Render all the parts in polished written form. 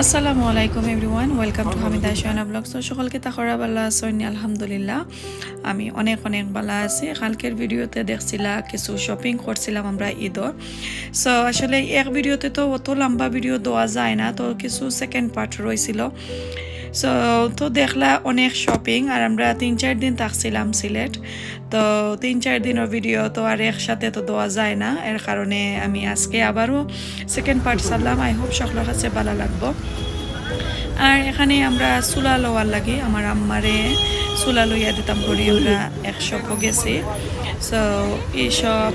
আসসালামু আলাইকুম everyone, welcome to Hamida Shohena blogs. তো সকলকে তাকরা বালা আছেন? আলহামদুলিল্লাহ আমি অনেক অনেক ভালো আছি। কালকের ভিডিওতে দেখছিলা কিছু শপিং করছিলাম আমরা ঈদর। সো আসলে এক ভিডিওতে তো অত লম্বা ভিডিও দেওয়া যায় না, তো কিছু সেকেন্ড পার্ট রয়েছিল। সো তো দেখলা অনেক শপিং, আর আমরা 3-4 দিন থাকছিলাম সিলেট। তো 3-4 দিনের ভিডিও তো আর একসাথে তো দেওয়া যায় না, এর কারণে আমি আজকে আবারও সেকেন্ড পার্ট ছাড়লাম। আই হোপ সকলের কাছে ভালো লাগবো। আর এখানে আমরা চুলা লওয়ার লাগে আমার আম্মারে চুলা লইয়া দিতাম করি, আমরা একশো গেছি। সো এইসব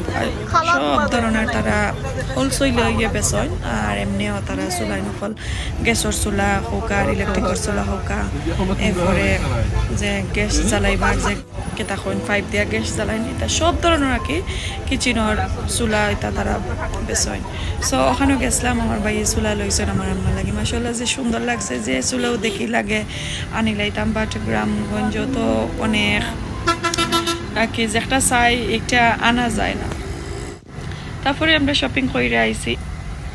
সব ধরনের তারা হোলসেল লইয়া বেচন, আর এমনিও তারা চুলাই নকল গ্যাসের চুলা হোক আর ইলেকট্রিকের চুলা হোক, এরপরে যে গ্যাস জ্বালাইবার যে কেতাখন পাইপ দিয়া গ্যাস জ্বালাইন, এটা সব ধরনের আর কি কিচেনের চুলা এটা তারা বেচন। সো ওখানেও গেছিলাম, আমার ভাইয়ে চুলা লইছেন আমার আম্মা লাগে। মাসাল্লাহ যে সুন্দর লাগছে, যে চুলাও দেখি লাগে আনি লাইতাম। বাট গ্রামগঞ্জ তো অনেক আর কি যে একটা চাই একটা আনা যায় না। তারপরে আমরা শপিং করে আইছি,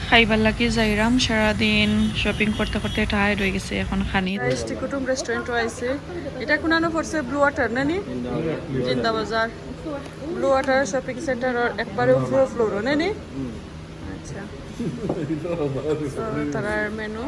খাইবার লাগি যাইরাম। সারাদিন শপিং করতে করতে টায়ার্ড হয়ে গেছে, এখন খানি। ইস্টিকুটুম রেস্টুরেন্ট আইছে, এটা কোনানো পড়ছে ব্লু ওয়াটার নানি জিন্দা বাজার ব্লু ওয়াটার শপিং সেন্টার একবারে উপর ফ্লোর নানি। আচ্ছা, তারার মেনু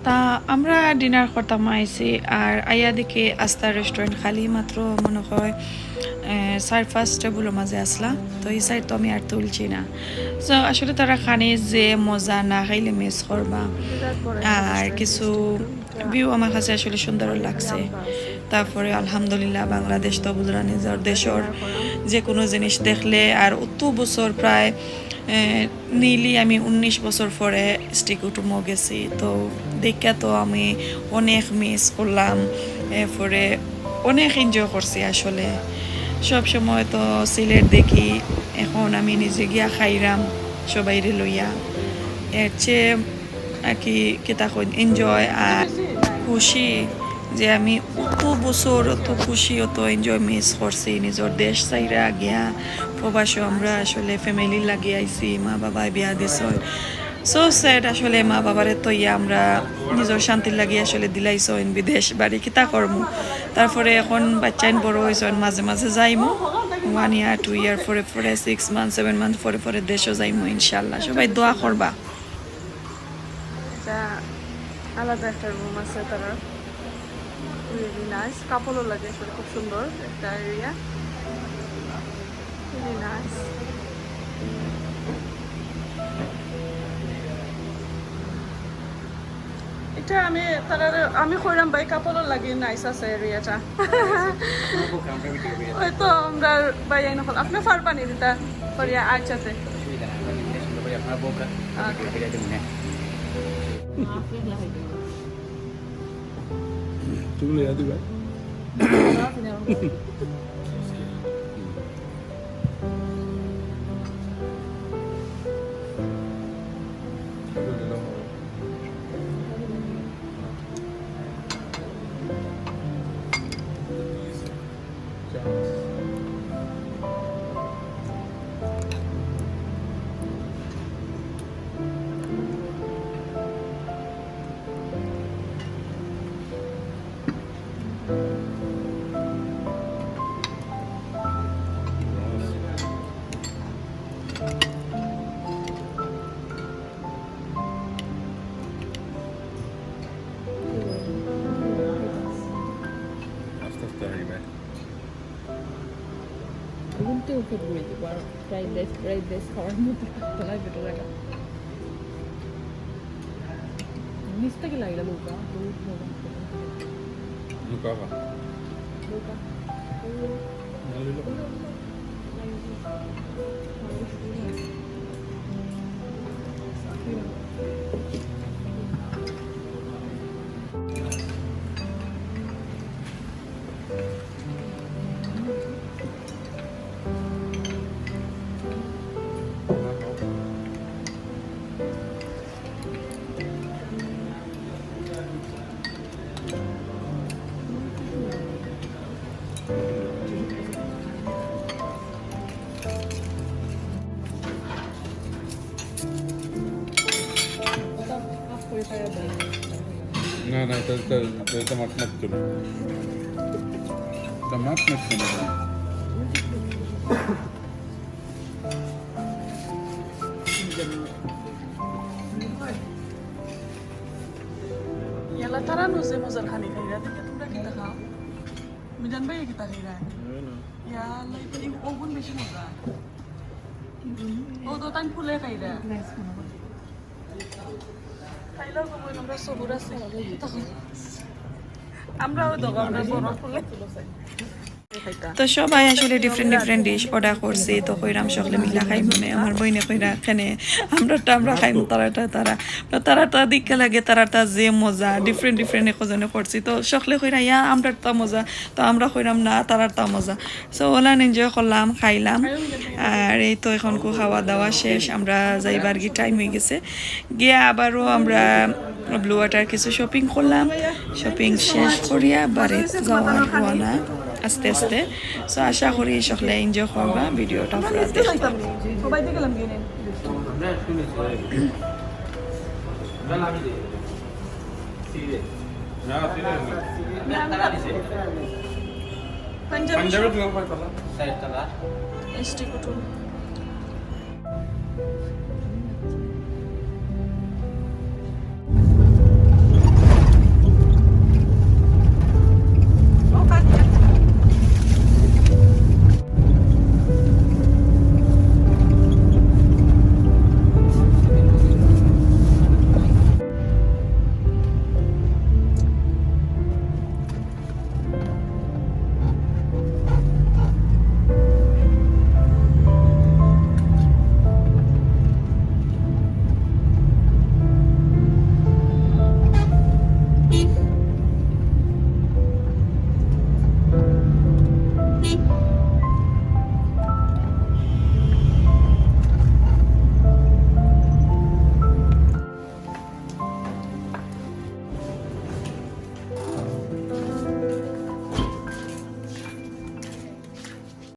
তা আমরা ডিনার করতাম আইসি, আর আইয়া দেখি আস্তা রেস্টুরেন্ট খালি, মাত্র মনে হয় 4-5 টেবুলের মাঝে আসলা। তো এই সাইড তো আমি আর তুলছি না। তো আসলে তারা খানি যে মজা না খাইলে মিস করবা। আর কিছু ভিউ আমার কাছে আসলে সুন্দর লাগছে। তারপরে আলহামদুলিল্লাহ বাংলাদেশ তো বুঝরা নিজের দেশের যে কোনো জিনিস দেখলে, আর অত বছর প্রায় নিলি আমি 19 বছর পরে ইস্টিকুটুমও গেছি। তো দেখা তো আমি অনেক মিস করলাম, এরপরে অনেক এনজয় করছি। আসলে সব সময় তো সিলেট দেখি, এখন আমি নিজে গিয়া খাইরাম সবাইরে লইয়া, এর চেয়ে আর কি তখন এনজয় আর খুশি যে আমি অত বছর অত খুশি অত এনজয় মিস করছি নিজের দেশ চাইরা গিয়া। প্রবাসে আমরা আসলে ফ্যামিলি লাগিয়ে আইছি, মা বাবা বিয়া দিছ। সো স্যাড আসলে মা বাবারে তো আমরা নিজের শান্তির লাগিয়ে আসলে দিলাইছন বিদেশ বাড়ি কিতা করমু। তারপরে এখন বাচ্চাইন বড় হয়েছেন, মাঝে মাঝে যাইমু 1 year 2 year পরে পরে 6 months 7 months পরে পরে দেশও যাইমু ইনশাল্লাহ। সবাই দোয়া করবা। আলাদা একটা রুম আছে তারা, really nice, কাপড়ও লাগে, খুব সুন্দর একটা এরিয়া, really nice। এটা আমি কইরাম ভাই কাপড়ও লাগে, নাইস আছে এরিয়াটা। ওই তো আমরা ভাই আইন হল আপনি পারবানি দিতা করিয়া আইছাতে তুমি দিবা ঘুমতে উঠে ঘুরে দিব, আর ফ্রাইড রাইস খাওয়ার মতো তোলায় পেটে লাগা নিচ থেকে লাগলা লুকা Luka apa? লুকা খাওয়া দেয় না না এটা মাছ মাছ চলে এটা মাছ মাছ চলে ইয়ালা তারা নুসে মজার খানি খাইরা দেখে তোমরা কি খাও মিজান ভাই কি খাইরা ইয়ালা এটা ওগুন বেশি মজা ও তো তান ফুলে খাইরা খাইলাও কই আমরা সবুর আছে আমরাও দোকানটা বড় ফুলে তো সবাই আসলে ডিফারেন্ট ডিশ অর্ডার করছি তো কইরাম সকলে মিলা খাই মানে আমার বইনে কইরা এখানে আমরা খাইমু তারাটা দিকে লাগে তারাটা যে মজা ডিফারেন্ট একজনে করছি তো সকলে কইরা ইয়া আমরাটা মজা তো আমরা কইরাম না তারাটা মজা সো ওলান এনজয় করলাম খাইলাম আর এই তো এখন খাওয়া দাওয়া শেষ আমরা যাইবার কি টাইম হয়ে গেছে গিয়ে আবারও আমরা ব্লু ওয়াটার কিছু শপিং করলাম শপিং শেষ করিয়া বাড়ি যাওয়ার রওনা আস্তে আস্তে সো আশা করি সকলে এনজয় করবা ভিডিওটা পুরো দেখবা সবাই দেখলাম গেনে আমরা শুনেছি গাল আমি দে সিরে না সিরে তারা দিছে পাঞ্জাবি তো পালা সাইড তালা ইস্টিকুটুম